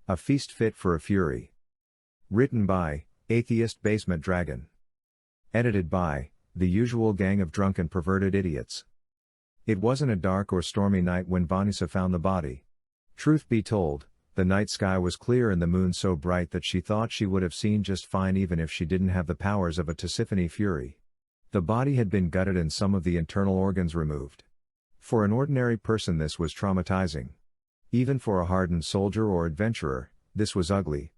A feast fit for a fury. Written by, Atheist Basement Dragon. Edited by, the usual gang of drunken perverted idiots. It wasn't a dark or stormy night when Vanysa found the body. Truth be told, the night sky was clear and the moon so bright that she thought she would have seen just fine even if she didn't have the powers of a Tisaphone Fury. The body had been gutted and some of the internal organs removed. For an ordinary person this was traumatizing. Even for a hardened soldier or adventurer, this was ugly.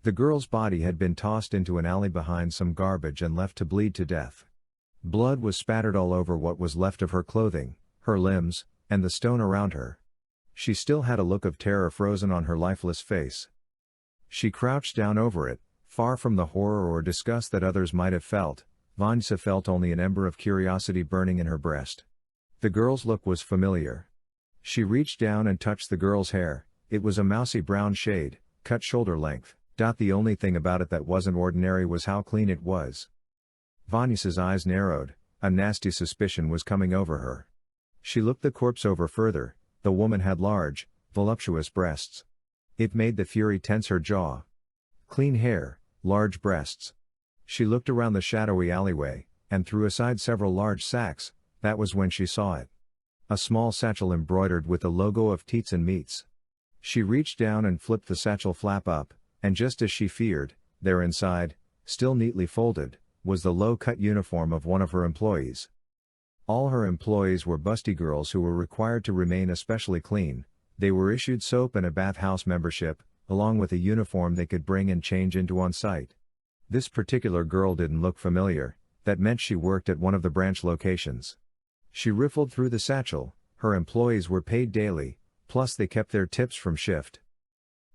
The girl's body had been tossed into an alley behind some garbage and left to bleed to death. Blood was spattered all over what was left of her clothing, her limbs, and the stone around her. She still had a look of terror frozen on her lifeless face. She crouched down over it, far from the horror or disgust that others might have felt. Vanysa felt only an ember of curiosity burning in her breast. The girl's look was familiar. She reached down and touched the girl's hair. It was a mousy brown shade, cut shoulder length. The only thing about it that wasn't ordinary was how clean it was. Vanya's eyes narrowed, a nasty suspicion was coming over her. She looked the corpse over further. The woman had large, voluptuous breasts. It made the Fury tense her jaw. Clean hair, large breasts. She looked around the shadowy alleyway, and threw aside several large sacks. That was when she saw it. A small satchel embroidered with the logo of Teats and Meats. She reached down and flipped the satchel flap up, and just as she feared, there inside, still neatly folded, was the low-cut uniform of one of her employees. All her employees were busty girls who were required to remain especially clean. They were issued soap and a bathhouse membership, along with a uniform they could bring and change into on site. This particular girl didn't look familiar. That meant she worked at one of the branch locations. She riffled through the satchel. Her employees were paid daily, plus they kept their tips from shift.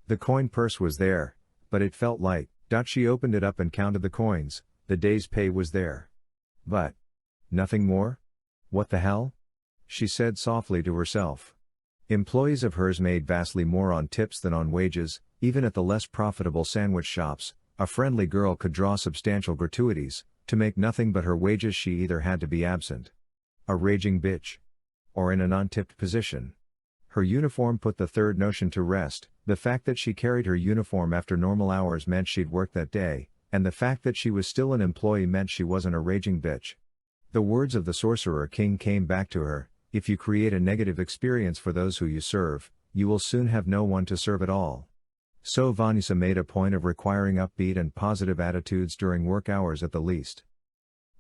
The coin purse was there, but it felt light. She opened it up and counted the coins. The day's pay was there. But nothing more? What the hell? She said softly to herself. Employees of hers made vastly more on tips than on wages. Even at the less profitable sandwich shops, a friendly girl could draw substantial gratuities. To make nothing but her wages she either had to be absent, a raging bitch, or in a non-tipped position. Her uniform put the third notion to rest. The fact that she carried her uniform after normal hours meant she'd worked that day, and the fact that she was still an employee meant she wasn't a raging bitch. The words of the Sorcerer King came back to her: if you create a negative experience for those who you serve, you will soon have no one to serve at all. So Vanysa made a point of requiring upbeat and positive attitudes during work hours at the least.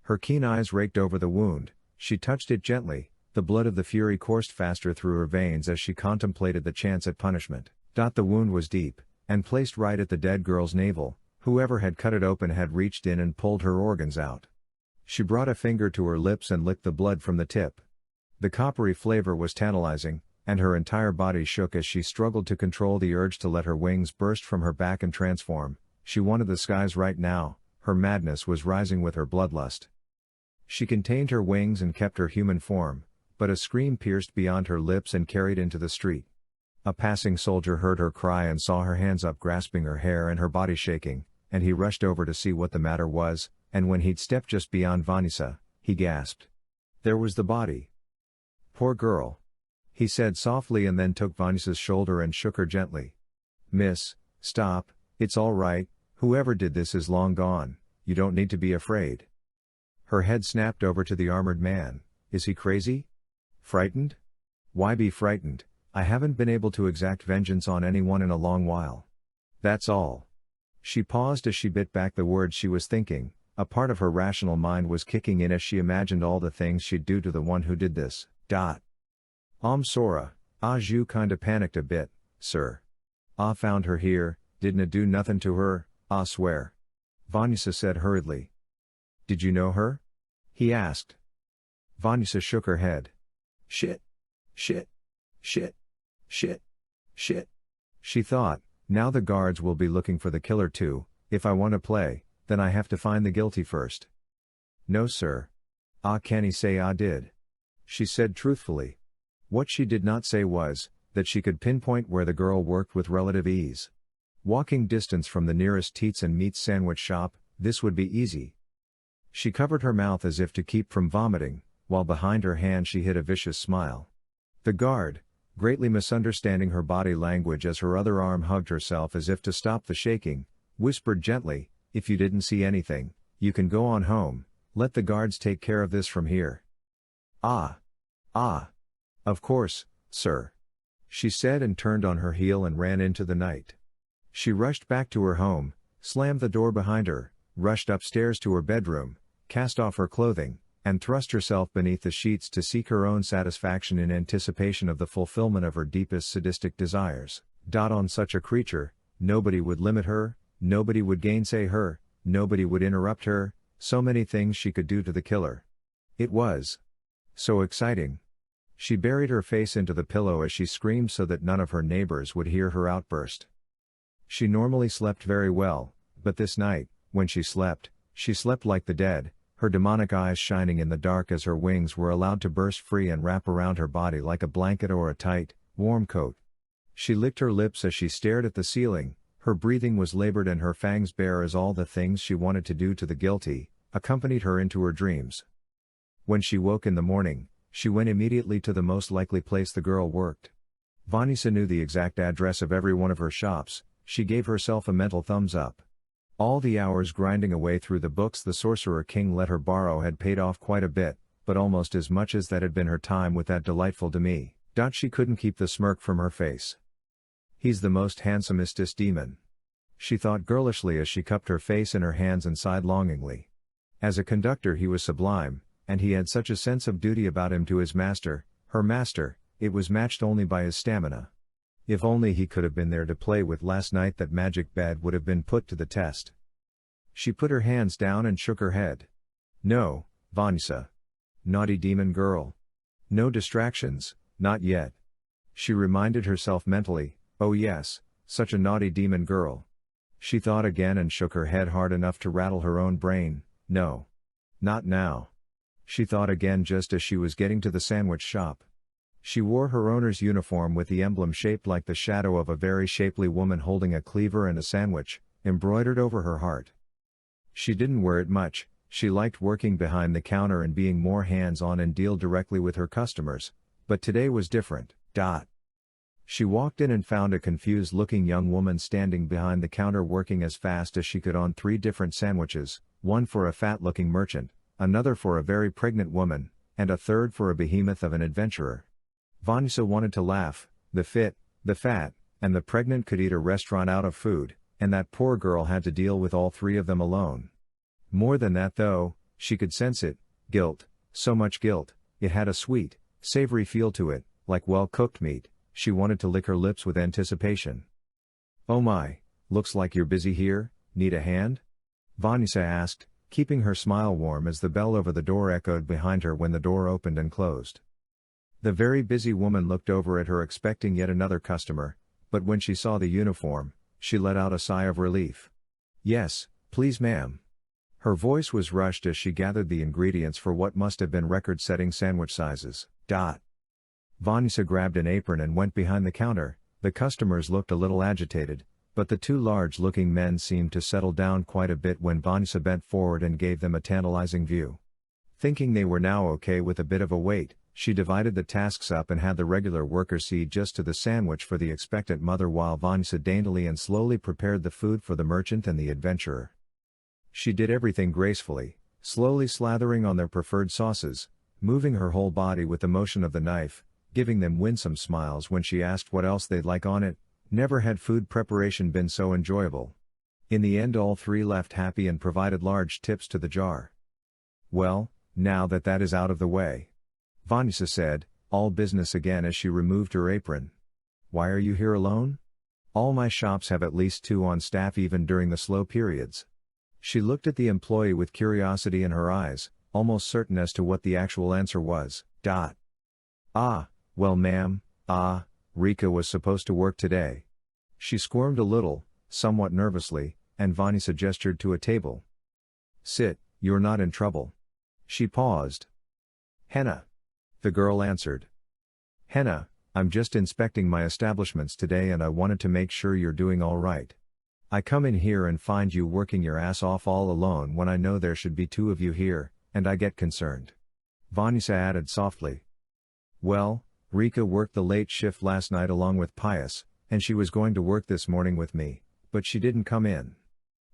Her keen eyes raked over the wound. She touched it gently. The blood of the Fury coursed faster through her veins as she contemplated the chance at punishment. The wound was deep, and placed right at the dead girl's navel. Whoever had cut it open had reached in and pulled her organs out. She brought a finger to her lips and licked the blood from the tip. The coppery flavor was tantalizing, and her entire body shook as she struggled to control the urge to let her wings burst from her back and transform. She wanted the skies right now. Her madness was rising with her bloodlust. She contained her wings and kept her human form, but a scream pierced beyond her lips and carried into the street. A passing soldier heard her cry and saw her hands up grasping her hair and her body shaking, and he rushed over to see what the matter was, and when he'd stepped just beyond Vanysa, he gasped. There was the body. Poor girl, he said softly, and then took Vanya's shoulder and shook her gently. Miss, stop, it's all right, whoever did this is long gone, you don't need to be afraid. Her head snapped over to the armored man. Is he crazy? Frightened? Why be frightened? I haven't been able to exact vengeance on anyone in a long while. That's all. She paused as she bit back the words she was thinking. A part of her rational mind was kicking in as she imagined all the things she'd do to the one who did this. Sora, you kinda panicked a bit, sir. Found her here, didn't do nothing to her, swear. Vanysa said hurriedly. Did you know her? He asked. Vanysa shook her head. Shit. Shit. Shit. Shit. Shit. She thought, now the guards will be looking for the killer too. If I want to play, then I have to find the guilty first. No sir. Can he say I did? She said truthfully. What she did not say was, that she could pinpoint where the girl worked with relative ease. Walking distance from the nearest Teats and Meats sandwich shop, this would be easy. She covered her mouth as if to keep from vomiting, while behind her hand she hid a vicious smile. The guard, greatly misunderstanding her body language as her other arm hugged herself as if to stop the shaking, whispered gently, "If you didn't see anything, you can go on home, let the guards take care of this from here." "Ah. Ah. Of course, sir," she said and turned on her heel and ran into the night. She rushed back to her home, slammed the door behind her, rushed upstairs to her bedroom, cast off her clothing, and thrust herself beneath the sheets to seek her own satisfaction in anticipation of the fulfillment of her deepest sadistic desires. On such a creature, nobody would limit her, nobody would gainsay her, nobody would interrupt her, so many things she could do to the killer. It was so exciting. She buried her face into the pillow as she screamed so that none of her neighbors would hear her outburst. She normally slept very well, but this night, when she slept like the dead, her demonic eyes shining in the dark as her wings were allowed to burst free and wrap around her body like a blanket or a tight, warm coat. She licked her lips as she stared at the ceiling, her breathing was labored and her fangs bare as all the things she wanted to do to the guilty, accompanied her into her dreams. When she woke in the morning, she went immediately to the most likely place the girl worked. Vanysa knew the exact address of every one of her shops. She gave herself a mental thumbs up. All the hours grinding away through the books the Sorcerer King let her borrow had paid off quite a bit, but almost as much as that had been her time with that delightful demi. She couldn't keep the smirk from her face. "He's the most handsomest demon," she thought girlishly as she cupped her face in her hands and sighed longingly. As a conductor he was sublime, and he had such a sense of duty about him to his master, her master, it was matched only by his stamina. If only he could have been there to play with last night, that magic bed would have been put to the test. She put her hands down and shook her head. "No, Vanysa. Naughty demon girl. No distractions, not yet." She reminded herself mentally, "Oh yes, such a naughty demon girl." She thought again and shook her head hard enough to rattle her own brain. "No. Not now." She thought again just as she was getting to the sandwich shop. She wore her owner's uniform with the emblem shaped like the shadow of a very shapely woman holding a cleaver and a sandwich, embroidered over her heart. She didn't wear it much, she liked working behind the counter and being more hands-on and deal directly with her customers, but today was different. She walked in and found a confused-looking young woman standing behind the counter working as fast as she could on 3 different sandwiches, one for a fat-looking merchant, another for a very pregnant woman, and a third for a behemoth of an adventurer. Vanysa wanted to laugh. The fit, the fat, and the pregnant could eat a restaurant out of food, and that poor girl had to deal with all 3 of them alone. More than that though, she could sense it, guilt, so much guilt, it had a sweet, savory feel to it, like well-cooked meat. She wanted to lick her lips with anticipation. "Oh my, looks like you're busy here, need a hand?" Vanysa asked, keeping her smile warm as the bell over the door echoed behind her when the door opened and closed. The very busy woman looked over at her expecting yet another customer, but when she saw the uniform, she let out a sigh of relief. "Yes, please ma'am." Her voice was rushed as she gathered the ingredients for what must have been record-setting sandwich sizes. Vanysa grabbed an apron and went behind the counter. The customers looked a little agitated, but the 2 large-looking men seemed to settle down quite a bit when Vanysa bent forward and gave them a tantalizing view. Thinking they were now okay with a bit of a wait, she divided the tasks up and had the regular worker see just to the sandwich for the expectant mother while Vanysa daintily and slowly prepared the food for the merchant and the adventurer. She did everything gracefully, slowly slathering on their preferred sauces, moving her whole body with the motion of the knife, giving them winsome smiles when she asked what else they'd like on it. Never had food preparation been so enjoyable. In the end all 3 left happy and provided large tips to the jar. "Well, now that is out of the way," Vanysa said, all business again as she removed her apron. "Why are you here alone? All my shops have at least 2 on staff even during the slow periods." She looked at the employee with curiosity in her eyes, almost certain as to what the actual answer was. "Ah, well ma'am, Rika was supposed to work today." She squirmed a little, somewhat nervously, and Vanysa gestured to a table. "Sit, you're not in trouble." She paused. "Henna," the girl answered. "Henna, I'm just inspecting my establishments today and I wanted to make sure you're doing all right. I come in here and find you working your ass off all alone when I know there should be 2 of you here, and I get concerned." Vanysa added softly. "Well, Rika worked the late shift last night along with Pius, and she was going to work this morning with me, but she didn't come in.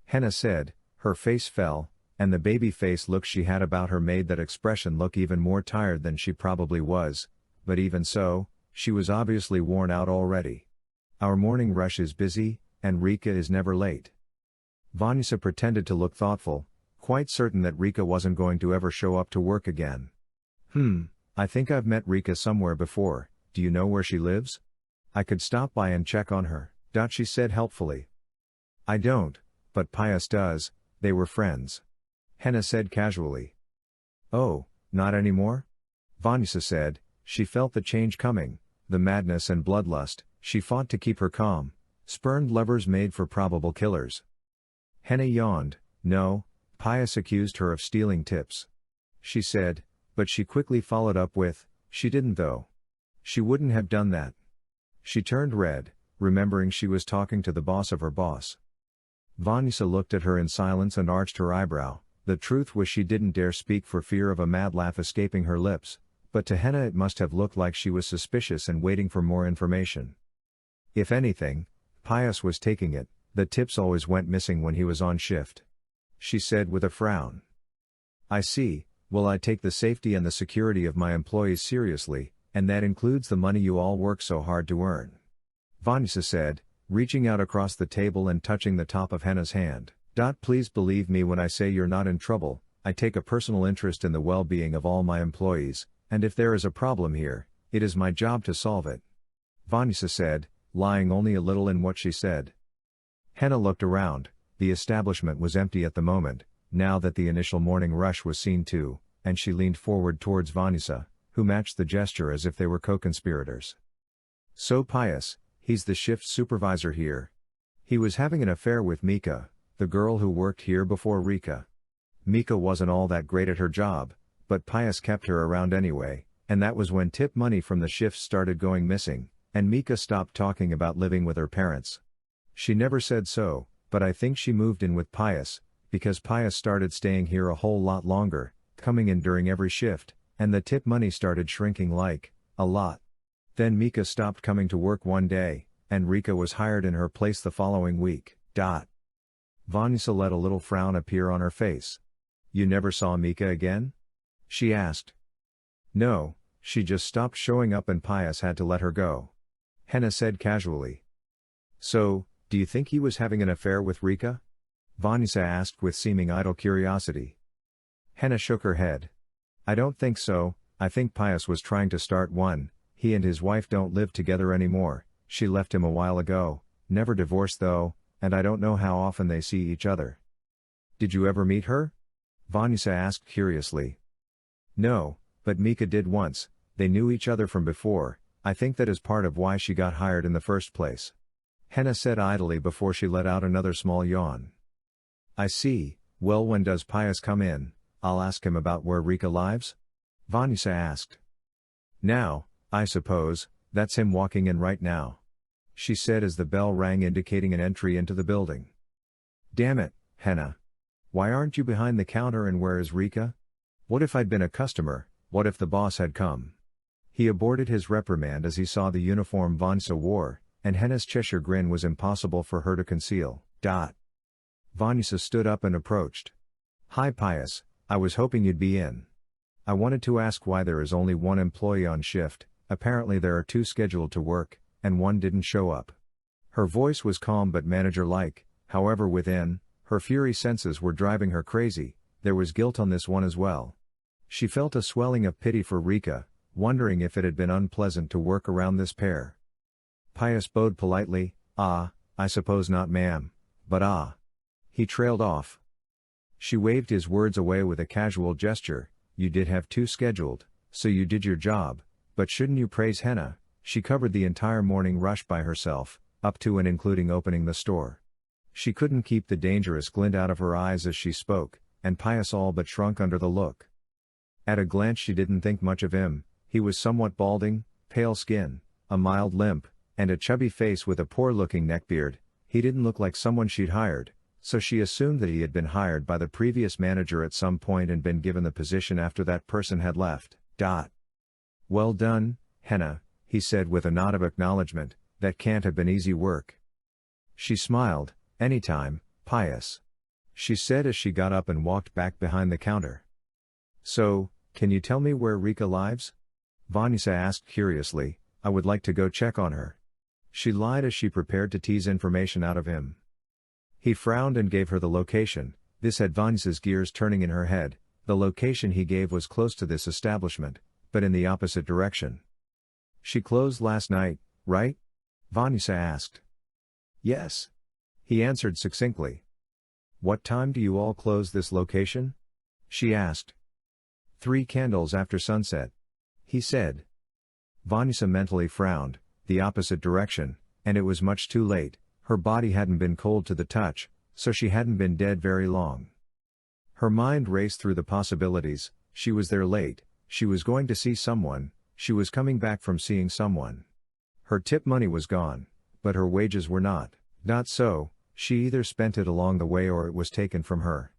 Henna said. Her face fell, and the baby face look she had about her made that expression look even more tired than she probably was, but even so, she was obviously worn out already. Our morning rush is busy, and Rika is never late. Vanysa pretended to look thoughtful, quite certain that Rika wasn't going to ever show up to work again. I think I've met Rika somewhere before. Do you know where she lives? I could stop by and check on her, she said helpfully. I don't, but Pius does. They were friends. Henna said casually. Oh, not anymore? Vanysa said. She felt the change coming, the madness and bloodlust. She fought to keep her calm. Spurned lovers made for probable killers. Henna yawned. No, Pius accused her of stealing tips. She said, but she quickly followed up with, she didn't though. She wouldn't have done that. She turned red, remembering she was talking to the boss of her boss. Vanysa looked at her in silence and arched her eyebrow. The truth was she didn't dare speak for fear of a mad laugh escaping her lips, but to Henna it must have looked like she was suspicious and waiting for more information. If anything, Pius was taking it. The tips always went missing when he was on shift. She said with a frown. I see. Well, I take the safety and the security of my employees seriously, and that includes the money you all work so hard to earn. Vanysa said, reaching out across the table and touching the top of Henna's hand. Please believe me when I say you're not in trouble. I take a personal interest in the well-being of all my employees, and if there is a problem here, it is my job to solve it. Vanysa said, lying only a little in what she said. Henna looked around. The establishment was empty at the moment, now that the initial morning rush was seen to, and she leaned forward towards Vanysa, who matched the gesture as if they were co-conspirators. So Pius, he's the shift supervisor here. He was having an affair with Mika, the girl who worked here before Rika. Mika wasn't all that great at her job, but Pius kept her around anyway, and that was when tip money from the shifts started going missing, and Mika stopped talking about living with her parents. She never said so, but I think she moved in with Pius, because Pius started staying here a whole lot longer, coming in during every shift, and the tip money started shrinking a lot. Then Mika stopped coming to work one day, and Rika was hired in her place the following week. Vanysa let a little frown appear on her face. You never saw Mika again? She asked. No, she just stopped showing up and Pius had to let her go. Henna said casually. So, do you think he was having an affair with Rika? Vanysa asked with seeming idle curiosity. Henna shook her head. I don't think so. I think Pius was trying to start one. He and his wife don't live together anymore. She left him a while ago, never divorced though, and I don't know how often they see each other. Did you ever meet her? Vanysa asked curiously. No, but Mika did once. They knew each other from before. I think that is part of why she got hired in the first place. Henna said idly before she let out another small yawn. I see. Well, when does Pius come in? I'll ask him about where Rika lives? Vanysa asked. Now, I suppose. That's him walking in right now. She said as the bell rang indicating an entry into the building. Damn it, Henna. Why aren't you behind the counter and where is Rika? What if I'd been a customer? What if the boss had come? He aborted his reprimand as he saw the uniform Vanysa wore, and Henna's Cheshire grin was impossible for her to conceal. Vanysa stood up and approached. Hi Pius, I was hoping you'd be in. I wanted to ask why there is only one employee on shift. Apparently there are two scheduled to work, and one didn't show up. Her voice was calm but manager-like, however within, her fury senses were driving her crazy. There was guilt on this one as well. She felt a swelling of pity for Rika, wondering if it had been unpleasant to work around this pair. Pius bowed politely. I suppose not ma'am, but He trailed off. She waved his words away with a casual gesture. You did have two scheduled, so you did your job, but shouldn't you praise Henna? She covered the entire morning rush by herself, up to and including opening the store. She couldn't keep the dangerous glint out of her eyes as she spoke, and Pius all but shrunk under the look. At a glance she didn't think much of him. He was somewhat balding, pale skin, a mild limp, and a chubby face with a poor-looking neckbeard. He didn't look like someone she'd hired, so she assumed that he had been hired by the previous manager at some point and been given the position after that person had left. Well done, Henna, he said with a nod of acknowledgement, that can't have been easy work. She smiled. Anytime, Pious. She said as she got up and walked back behind the counter. So, can you tell me where Rika lives? Vanysa asked curiously. I would like to go check on her. She lied as she prepared to tease information out of him. He frowned and gave her the location. This had Vanya's gears turning in her head. The location he gave was close to this establishment, but in the opposite direction. She closed last night, right? Vanysa asked. Yes. He answered succinctly. What time do you all close this location? She asked. 3 candles after sunset. He said. Vanysa mentally frowned, the opposite direction, and it was much too late. Her body hadn't been cold to the touch, so she hadn't been dead very long. Her mind raced through the possibilities. She was there late, she was going to see someone, she was coming back from seeing someone. Her tip money was gone, but her wages were not. Not so, she either spent it along the way or it was taken from her.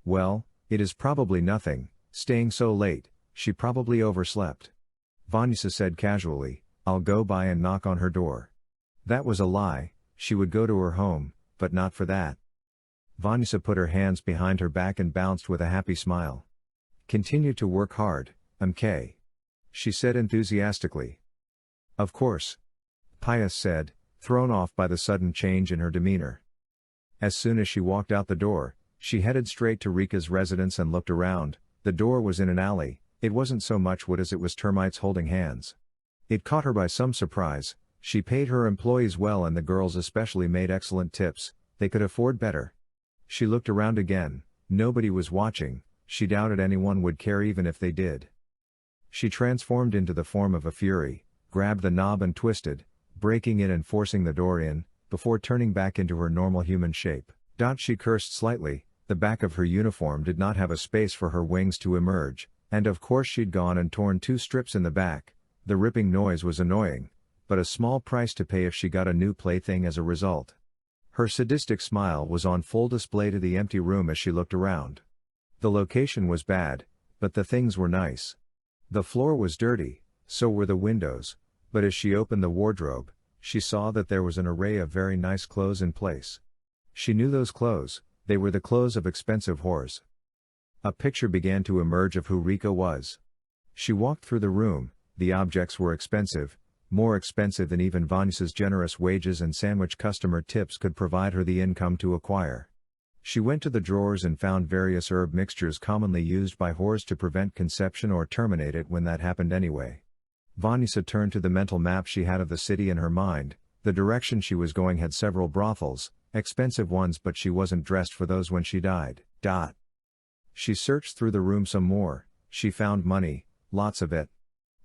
Well, it is probably nothing, staying so late, she probably overslept. Vanysa said casually, I'll go by and knock on her door. That was a lie, she would go to her home, but not for that. Vanysa put her hands behind her back and bounced with a happy smile. Continue to work hard, MK. She said enthusiastically. Of course. Pious said, thrown off by the sudden change in her demeanor. As soon as she walked out the door, she headed straight to Rika's residence and looked around. The door was in an alley. It wasn't so much wood as it was termites holding hands. It caught her by some surprise. She paid her employees well and the girls especially made excellent tips. They could afford better. She looked around again. Nobody was watching. She doubted anyone would care even if they did. She transformed into the form of a fury, grabbed the knob and twisted, breaking it and forcing the door in, before turning back into her normal human shape. She cursed slightly. The back of her uniform did not have a space for her wings to emerge, and of course she'd gone and torn 2 strips in the back. The ripping noise was annoying, but a small price to pay if she got a new plaything as a result. Her sadistic smile was on full display to the empty room as she looked around. The location was bad, but the things were nice. The floor was dirty, so were the windows, but as she opened the wardrobe, she saw that there was an array of very nice clothes in place. She knew those clothes, they were the clothes of expensive whores. A picture began to emerge of who Rika was. She walked through the room. The objects were expensive, more expensive than even Vanya's generous wages and sandwich customer tips could provide her the income to acquire. She went to the drawers and found various herb mixtures commonly used by whores to prevent conception or terminate it when that happened anyway. Vanysa turned to the mental map she had of the city in her mind. The direction she was going had several brothels, expensive ones, but she wasn't dressed for those when she died. She searched through the room some more. She found money, lots of it.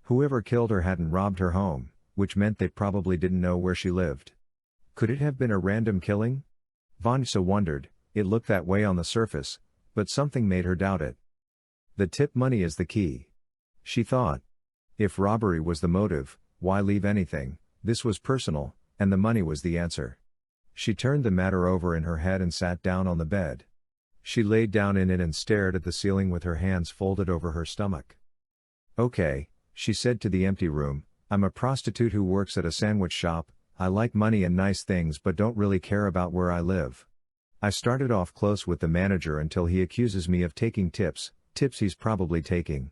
Whoever killed her hadn't robbed her home, which meant they probably didn't know where she lived. Could it have been a random killing? Vanysa wondered. It looked that way on the surface, but something made her doubt it. The tip money is the key. She thought. If robbery was the motive, why leave anything? This was personal, and the money was the answer. She turned the matter over in her head and sat down on the bed. She laid down in it and stared at the ceiling with her hands folded over her stomach. Okay, she said to the empty room, I'm a prostitute who works at a sandwich shop. I like money and nice things but don't really care about where I live. I started off close with the manager until he accuses me of taking tips he's probably taking.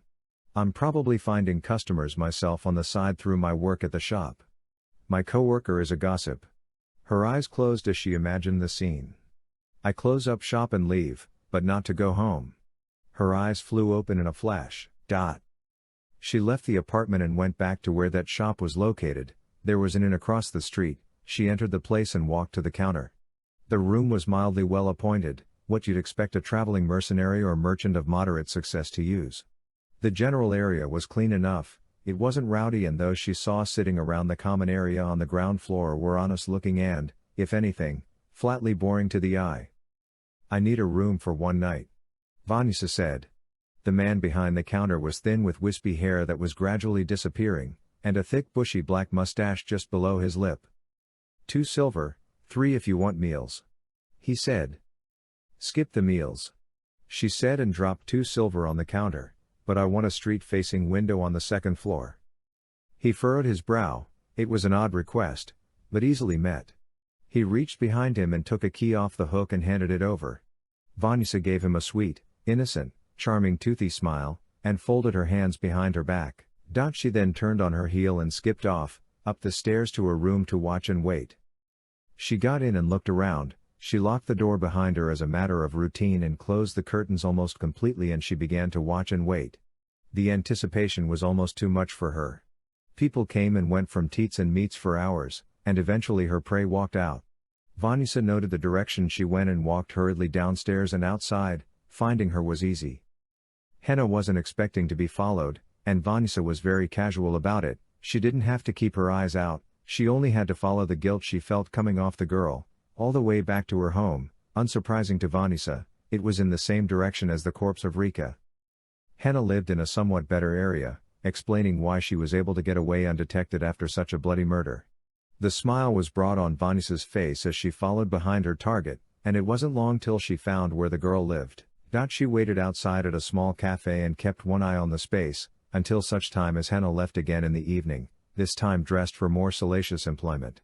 I'm probably finding customers myself on the side through my work at the shop. My coworker is a gossip. Her eyes closed as she imagined the scene. I close up shop and leave, but not to go home. Her eyes flew open in a flash. She left the apartment and went back to where that shop was located. There was an inn across the street. She entered the place and walked to the counter. The room was mildly well appointed, what you'd expect a traveling mercenary or merchant of moderate success to use. The general area was clean enough. It wasn't rowdy, and those she saw sitting around the common area on the ground floor were honest looking and, if anything, flatly boring to the eye. I need a room for one night. Vanysa said. The man behind the counter was thin with wispy hair that was gradually disappearing, and a thick bushy black mustache just below his lip. 2 silver, 3 if you want meals. He said. Skip the meals. She said and dropped 2 silver on the counter, but I want a street-facing window on the 2nd floor. He furrowed his brow. It was an odd request, but easily met. He reached behind him and took a key off the hook and handed it over. Vanysa gave him a sweet, innocent, charming toothy smile, and folded her hands behind her back. She then turned on her heel and skipped off, up the stairs to her room to watch and wait. She got in and looked around. She locked the door behind her as a matter of routine and closed the curtains almost completely, and she began to watch and wait. The anticipation was almost too much for her. People came and went from teats and meats for hours, and eventually her prey walked out. Vanysa noted the direction she went and walked hurriedly downstairs and outside. Finding her was easy. Henna wasn't expecting to be followed, and Vanysa was very casual about it. She didn't have to keep her eyes out, she only had to follow the guilt she felt coming off the girl, all the way back to her home. Unsurprising to Vanysa, it was in the same direction as the corpse of Rika. Henna lived in a somewhat better area, explaining why she was able to get away undetected after such a bloody murder. The smile was broad on Vanysa's face as she followed behind her target, and it wasn't long till she found where the girl lived. She waited outside at a small cafe and kept one eye on the space, until such time as Henna left again in the evening, this time dressed for more salacious employment.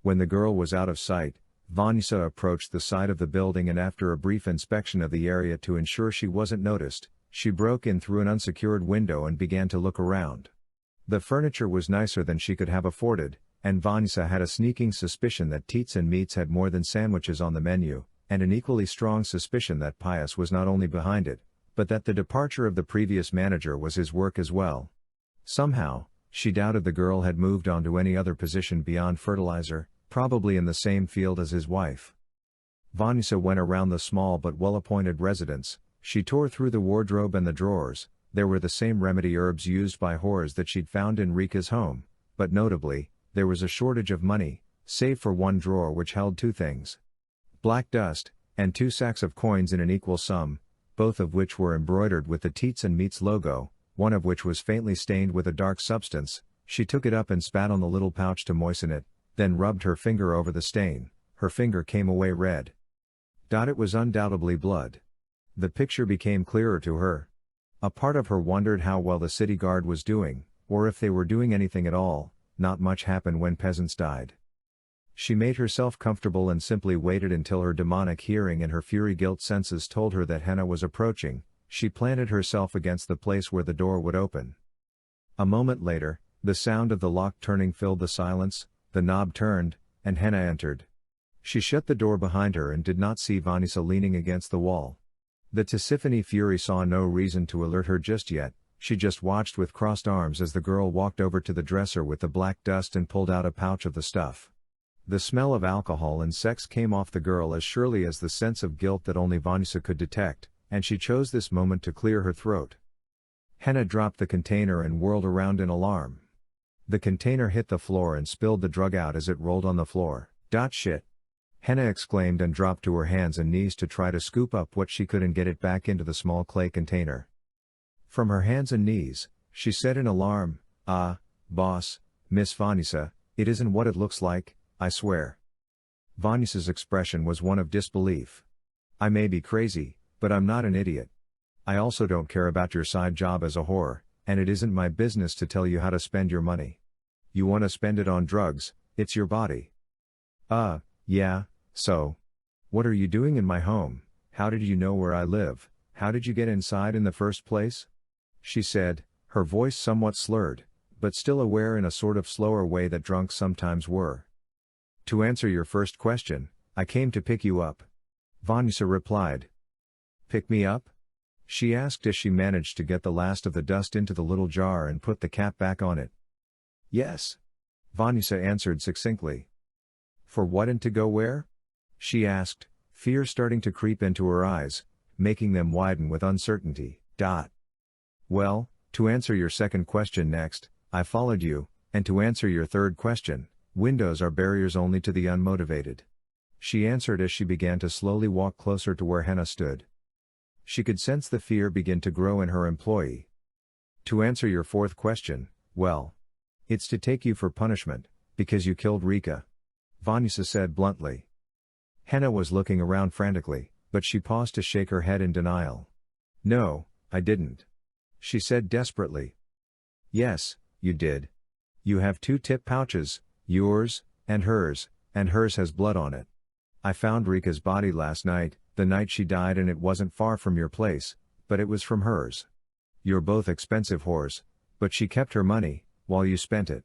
When the girl was out of sight, Vanysa approached the side of the building, and after a brief inspection of the area to ensure she wasn't noticed, she broke in through an unsecured window and began to look around. The furniture was nicer than she could have afforded, and Vanysa had a sneaking suspicion that teats and meats had more than sandwiches on the menu, and an equally strong suspicion that Pius was not only behind it, but that the departure of the previous manager was his work as well. Somehow, she doubted the girl had moved on to any other position beyond fertilizer, probably in the same field as his wife. Vanysa went around the small but well-appointed residence. She tore through the wardrobe and the drawers. There were the same remedy herbs used by whores that she'd found in Rika's home, but notably, there was a shortage of money, save for one drawer which held two things: black dust, and 2 sacks of coins in an equal sum, both of which were embroidered with the Teats and Meats logo, one of which was faintly stained with a dark substance. She took it up and spat on the little pouch to moisten it, then rubbed her finger over the stain. Her finger came away red. It was undoubtedly blood. The picture became clearer to her. A part of her wondered how well the city guard was doing, or if they were doing anything at all. Not much happened when peasants died. She made herself comfortable and simply waited until her demonic hearing and her fury guilt senses told her that Henna was approaching. She planted herself against the place where the door would open. A moment later, the sound of the lock turning filled the silence. The knob turned, and Henna entered. She shut the door behind her and did not see Vanysa leaning against the wall. The Tisaphone Fury saw no reason to alert her just yet. She just watched with crossed arms as the girl walked over to the dresser with the black dust and pulled out a pouch of the stuff. The smell of alcohol and sex came off the girl as surely as the sense of guilt that only Vanysa could detect, and she chose this moment to clear her throat. Henna dropped the container and whirled around in alarm. The container hit the floor and spilled the drug out as it rolled on the floor. Shit! Henna exclaimed and dropped to her hands and knees to try to scoop up what she could and get it back into the small clay container. From her hands and knees, she said in alarm, Boss, Miss Vanysa, it isn't what it looks like, I swear. Vanyasa's expression was one of disbelief. I may be crazy, but I'm not an idiot. I also don't care about your side job as a whore, and it isn't my business to tell you how to spend your money. You want to spend it on drugs, it's your body. Yeah, so? What are you doing in my home? How did you know where I live? How did you get inside in the first place? She said, her voice somewhat slurred, but still aware in a sort of slower way that drunks sometimes were. To answer your first question, I came to pick you up. Vanysa replied. Pick me up? She asked as she managed to get the last of the dust into the little jar and put the cap back on it. Yes. Vanysa answered succinctly. For what and to go where? She asked, fear starting to creep into her eyes, making them widen with uncertainty. Well, to answer your second question next, I followed you, and to answer your third question, windows are barriers only to the unmotivated. She answered as she began to slowly walk closer to where Henna stood. She could sense the fear begin to grow in her employee. To answer your fourth question, well, it's to take you for punishment, because you killed Rika. Vanysa said bluntly. Henna was looking around frantically, but she paused to shake her head in denial. No, I didn't. She said desperately. Yes, you did. You have 2 tip pouches, yours, and hers has blood on it. I found Rika's body last night, the night she died, and it wasn't far from your place, but it was from hers. You're both expensive whores, but she kept her money, while you spent it.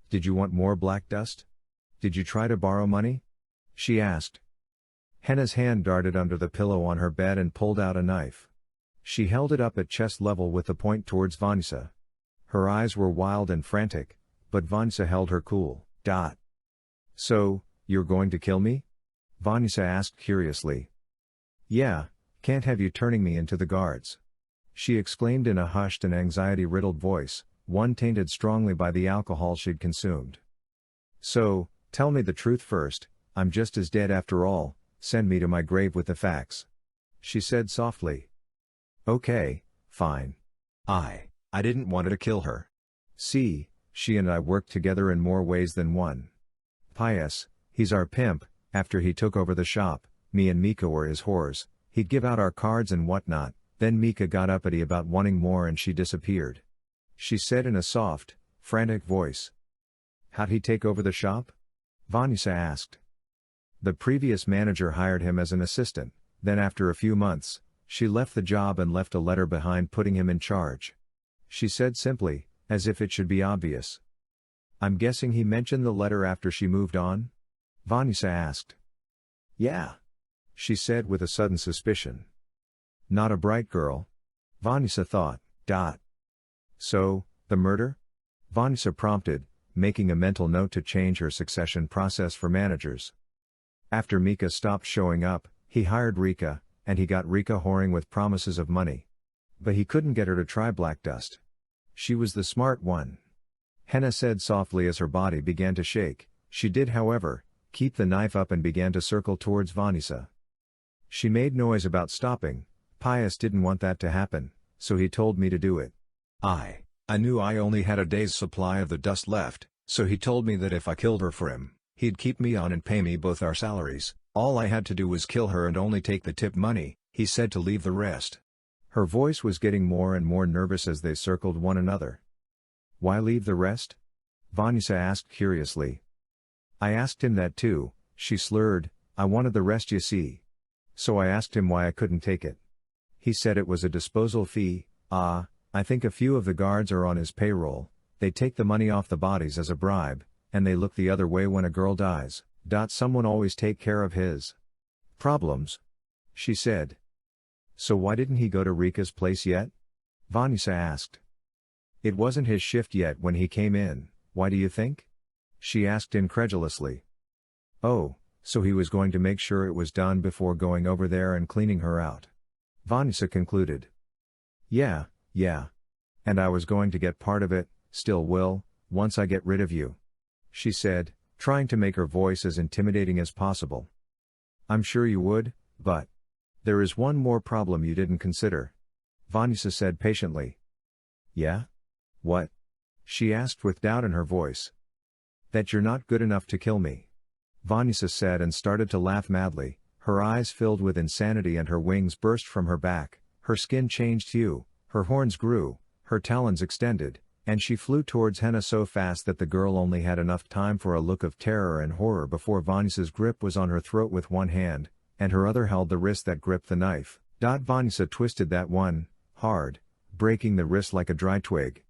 Did you want more black dust? Did you try to borrow money? She asked. Henna's hand darted under the pillow on her bed and pulled out a knife. She held it up at chest level with the point towards Vanysa. Her eyes were wild and frantic, but Vanysa held her cool. So, you're going to kill me? Vanysa asked curiously. Yeah, can't have you turning me into the guards. She exclaimed in a hushed and anxiety-riddled voice, one tainted strongly by the alcohol she'd consumed. So, tell me the truth first, I'm just as dead after all, send me to my grave with the facts. She said softly. Okay, fine. I didn't want to kill her. See, she and I worked together in more ways than one. Pius, he's our pimp, after he took over the shop, me and Mika were his whores, he'd give out our cards and whatnot, then Mika got uppity about wanting more and she disappeared. She said in a soft, frantic voice. How'd he take over the shop? Vanysa asked. The previous manager hired him as an assistant, then after a few months, she left the job and left a letter behind putting him in charge. She said simply, as if it should be obvious. I'm guessing he mentioned the letter after she moved on? Vanysa asked. Yeah. She said with a sudden suspicion. Not a bright girl. Vanysa thought. So, the murder? Vanysa prompted, making a mental note to change her succession process for managers. After Mika stopped showing up, he hired Rika, and he got Rika whoring with promises of money. But he couldn't get her to try black dust. She was the smart one. Henna said softly as her body began to shake. She did, however, keep the knife up and began to circle towards Vanysa. She made noise about stopping. Pius didn't want that to happen, so he told me to do it. I knew I only had a day's supply of the dust left, so he told me that if I killed her for him, he'd keep me on and pay me both our salaries. All I had to do was kill her and only take the tip money, he said, to leave the rest. Her voice was getting more and more nervous as they circled one another. Why leave the rest? Vanysa asked curiously. I asked him that too, she slurred. I wanted the rest, you see. So I asked him why I couldn't take it. He said it was a disposal fee. I think a few of the guards are on his payroll, they take the money off the bodies as a bribe, and they look the other way when a girl dies. Someone always take care of his problems. She said. So why didn't he go to Rika's place yet? Vanysa asked. It wasn't his shift yet when he came in, why do you think? She asked incredulously. Oh, so he was going to make sure it was done before going over there and cleaning her out. Vanysa concluded. Yeah. And I was going to get part of it, still will, once I get rid of you. She said, trying to make her voice as intimidating as possible. I'm sure you would, but there is one more problem you didn't consider. Vanysa said patiently. Yeah? What? She asked with doubt in her voice. That you're not good enough to kill me. Vanysa said and started to laugh madly, her eyes filled with insanity and her wings burst from her back, her skin changed hue, her horns grew, her talons extended, and she flew towards Henna so fast that the girl only had enough time for a look of terror and horror before Vanysa's grip was on her throat with one hand, and her other held the wrist that gripped the knife. Vanysa twisted that one, hard, breaking the wrist like a dry twig.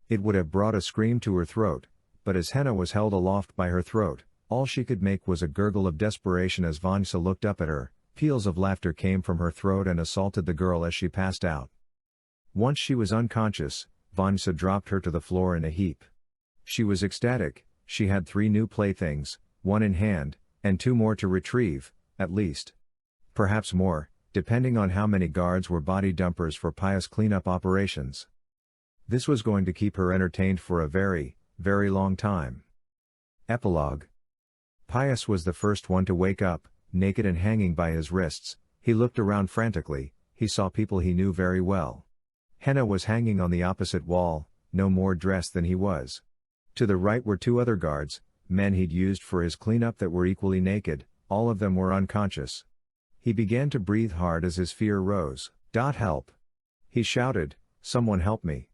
It would have brought a scream to her throat, but as Henna was held aloft by her throat, all she could make was a gurgle of desperation as Vanysa looked up at her. Peals of laughter came from her throat and assaulted the girl as she passed out. Once she was unconscious, Vanysa dropped her to the floor in a heap. She was ecstatic. She had 3 new playthings, 1 in hand, and 2 more to retrieve, at least. Perhaps more, depending on how many guards were body dumpers for Pius cleanup operations. This was going to keep her entertained for a very, very long time. Epilogue. Pius was the first one to wake up, naked and hanging by his wrists. He looked around frantically. He saw people he knew very well. Henna was hanging on the opposite wall, no more dressed than he was. To the right were 2 other guards, men he'd used for his cleanup, that were equally naked. All of them were unconscious. He began to breathe hard as his fear rose. Help! He shouted, someone help me.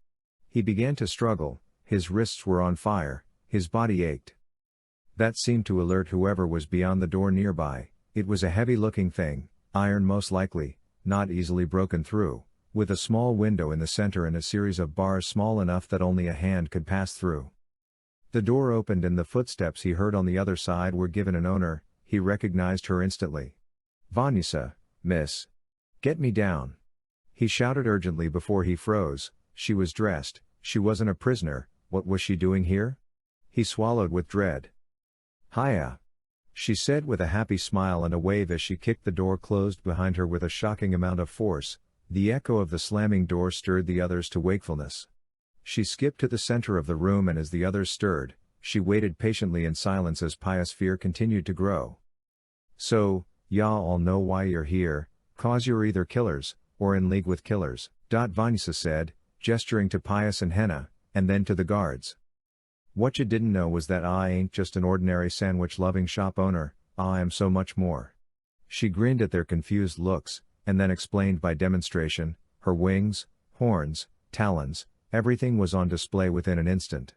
He began to struggle, his wrists were on fire, His body ached. That seemed to alert whoever was beyond the door nearby. It was a heavy-looking thing, iron most likely, not easily broken through, with a small window in the center and a series of bars small enough that only a hand could pass through. The door opened and the footsteps he heard on the other side were given an owner. He recognized her instantly. "Vanysa, miss. Get me down." He shouted urgently before he froze. She was dressed, she wasn't a prisoner, what was she doing here? He swallowed with dread. "Hiya," she said with a happy smile and a wave as she kicked the door closed behind her with a shocking amount of force. The echo of the slamming door stirred the others to wakefulness. She skipped to the center of the room and as the others stirred, she waited patiently in silence as pious fear continued to grow. "So, y'all all know why you're here, 'cause you're either killers, or in league with killers," Vanysa said, gesturing to Pius and Henna, and then to the guards. "What you didn't know was that I ain't just an ordinary sandwich-loving shop owner, I am so much more." She grinned at their confused looks, and then explained by demonstration, her wings, horns, talons, everything was on display within an instant.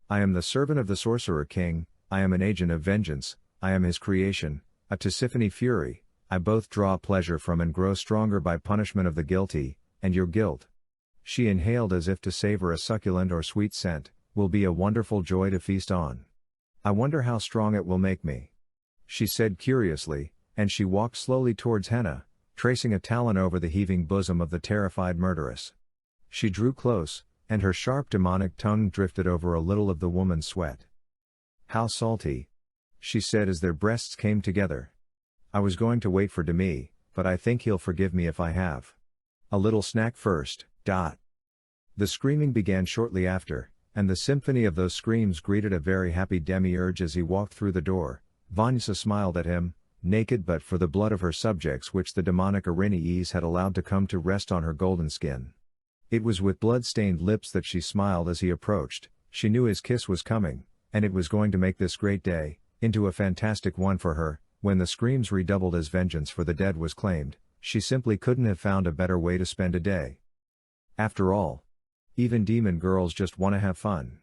"I am the servant of the Sorcerer King, I am an agent of vengeance, I am his creation, a Tisaphone Fury, I both draw pleasure from and grow stronger by punishment of the guilty, and your guilt." She inhaled as if to savor a succulent or sweet scent, "will be a wonderful joy to feast on. I wonder how strong it will make me," she said curiously, and she walked slowly towards Henna, tracing a talon over the heaving bosom of the terrified murderess. She drew close, and her sharp demonic tongue drifted over a little of the woman's sweat. "How salty," she said as their breasts came together. "I was going to wait for Demi, but I think he'll forgive me if I have a little snack first." The screaming began shortly after, and the symphony of those screams greeted a very happy Demiurge as he walked through the door. Vanysa smiled at him, naked but for the blood of her subjects which the demonic Arinies had allowed to come to rest on her golden skin. It was with blood-stained lips that she smiled as he approached. She knew his kiss was coming, and it was going to make this great day into a fantastic one for her. When the screams redoubled as vengeance for the dead was claimed, she simply couldn't have found a better way to spend a day. After all, even demon girls just want to have fun.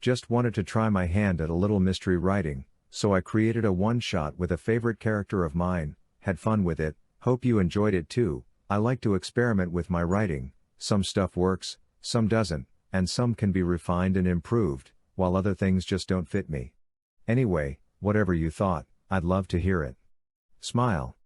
Just wanted to try my hand at a little mystery writing, so I created a one-shot with a favorite character of mine, had fun with it, hope you enjoyed it too. I like to experiment with my writing, some stuff works, some doesn't, and some can be refined and improved, while other things just don't fit me. Anyway, whatever you thought, I'd love to hear it. Smile.